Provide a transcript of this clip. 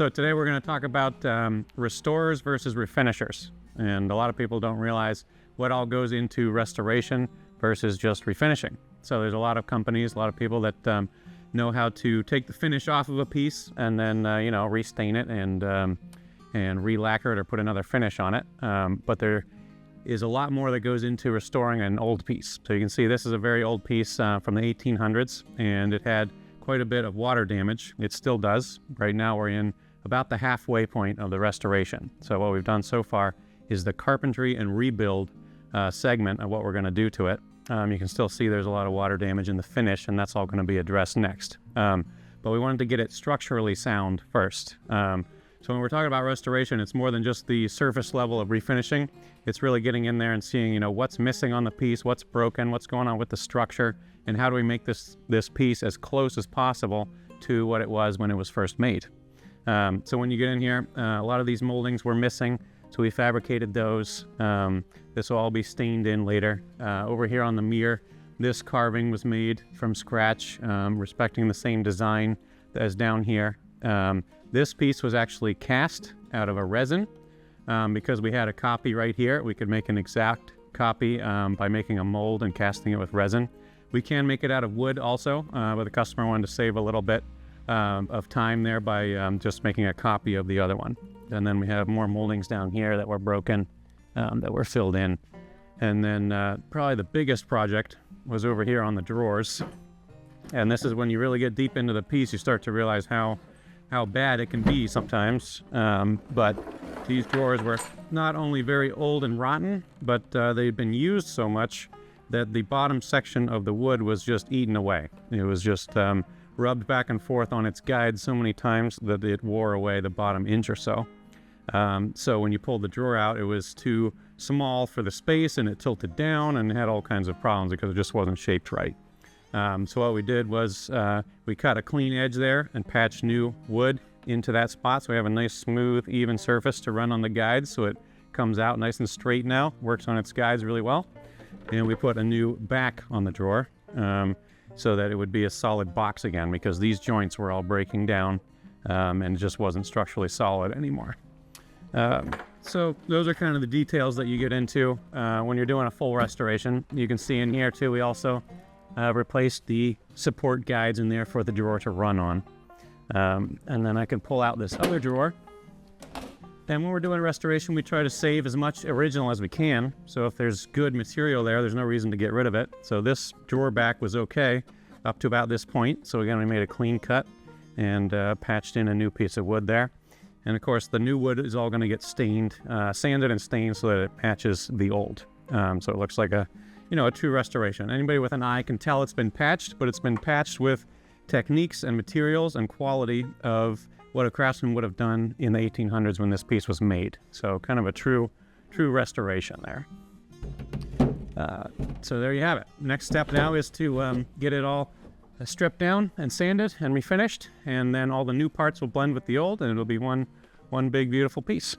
So today we're going to talk about restorers versus refinishers. And a lot of people don't realize what all goes into restoration versus just refinishing. So there's a lot of companies, a lot of people that know how to take the finish off of a piece and then, restain it and re-lacquer it or put another finish on it. But there is a lot more that goes into restoring an old piece. So you can see this is a very old piece from the 1800s, and it had quite a bit of water damage. It still does. Right now we're in about the halfway point of the restoration. So what we've done so far is the carpentry and rebuild segment of what we're going to do to it. You can still see there's a lot of water damage in the finish, and that's all going to be addressed next. But we wanted to get it structurally sound first. So when we're talking about restoration, it's more than just the surface level of refinishing. It's really getting in there and seeing, what's missing on the piece, what's broken, what's going on with the structure, and how do we make this piece as close as possible to what it was when it was first made. So when you get in here, a lot of these moldings were missing, so we fabricated those. This will all be stained in later. Over here on the mirror, this carving was made from scratch, respecting the same design as down here. This piece was actually cast out of a resin because we had a copy right here. We could make an exact copy by making a mold and casting it with resin. We can make it out of wood also, but the customer wanted to save a little bit of time there by just making a copy of the other one. And then we have more moldings down here that were broken, that were filled in. And then probably the biggest project was over here on the drawers. And this is when you really get deep into the piece, you start to realize how bad it can be sometimes. But these drawers were not only very old and rotten, but they'd been used so much that the bottom section of the wood was just eaten away. It was just rubbed back and forth on its guides so many times that it wore away the bottom inch or so. So when you pulled the drawer out, it was too small for the space, and it tilted down and had all kinds of problems because it just wasn't shaped right. So what we did was we cut a clean edge there and patched new wood into that spot, so we have a nice smooth even surface to run on the guides, so it comes out nice and straight now, works on its guides really well. And we put a new back on the drawer so that it would be a solid box again, because these joints were all breaking down and it just wasn't structurally solid anymore. So those are kind of the details that you get into when you're doing a full restoration. You can see in here too, we also replaced the support guides in there for the drawer to run on. And then I can pull out this other drawer. And when we're doing restoration, we try to save as much original as we can. So if there's good material there's no reason to get rid of it. So this drawer back was okay up to about this point. So again, we made a clean cut and patched in a new piece of wood there. And of course, the new wood is all going to get stained, sanded and stained so that it matches the old. So it looks like a true restoration. Anybody with an eye can tell it's been patched, but it's been patched with techniques and materials and quality of what a craftsman would have done in the 1800s when this piece was made. So kind of a true restoration there. So there you have it. Next step now is to get it all stripped down and sanded and refinished, and then all the new parts will blend with the old, and it'll be one big beautiful piece.